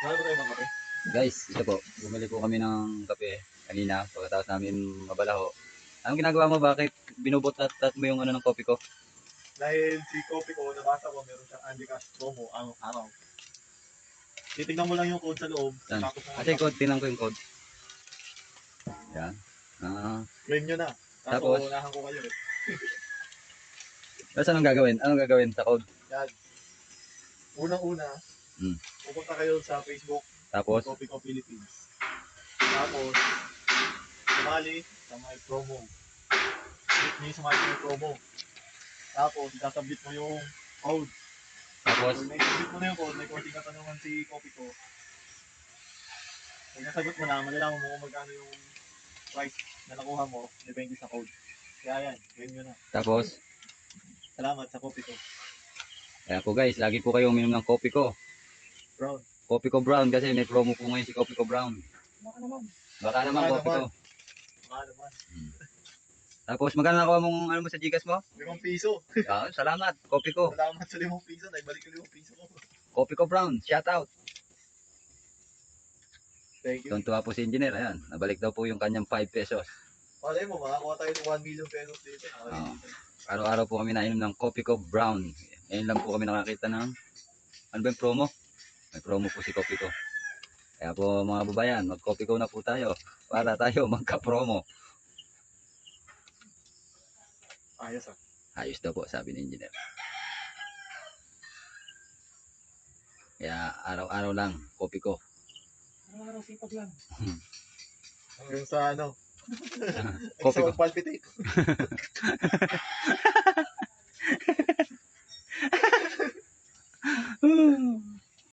Wala ba kayo mga kape? Guys, ito po, bumili po kami ng kape kanina pagkatapos namin mabalaho. Anong ginagawa mo? Bakit binubutat-tat mo yung ano ng kopi ko? Dahil si Kopi ko, nabasa ko, meron siyang Andy Cash promo araw-araw. Titignan mo lang yung code sa loob. Yan. Tapos Kasi code, tinan ko yung code. Yan. Ah, claim nyo na. Tapos? Tapos, unahan ko kayo eh. tapos anong gagawin? Anong gagawin sa code? Yan. Unang-una, Hmm. pupunta kayo sa Facebook, Tapos, Kopi ko Philippines. Tapos, sumali sa may promo. Click nyo yung sumali sa may promo. Tapos, sasabit mo yung code. tapos, Pag naisabit mo na yung code, may konting katanungan si Kopi ko. Pag nasagot mo na, malalaman mo kung magkano yung price na nakuha mo, depende sa code. Kaya yan, claim nyo na. tapos. Salamat sa Kopi ko. Kaya po guys, lagi po kayong uminom ng kopi ko. Brown. Kopi ko brown kasi may promo po ngayon si kopi ko brown. Baka naman. Baka naman Baka kopi ko. naman. Baka naman. Tapos magkano nakuha mong ano mo sa Gcash mo? 5 piso. Ah, salamat, kopi ko. Salamat sa 5 piso. Naibalik ko 5 piso ko. Kopi ko brown, shout out. Thank you. Tuntua po si engineer, ayan. Nabalik daw po yung kanyang 5 pesos. Malay mo, makakuha tayo ng 1 million pesos dito. Oo. Araw-araw po kami nainom ng kopi ko brown. Ngayon lang po kami nakakita ng ano ba yung promo? May promo po si kopi ko. Kaya po mga babayan, mag-kopi ko na po tayo para tayo magka-promo. Ayos ah. Ayos daw po, sabi ni engineer. Kaya araw-araw lang, kopi ko. Araw-araw sipag lang. Hanggang sa ano? Kopi ko. Sa palpitate.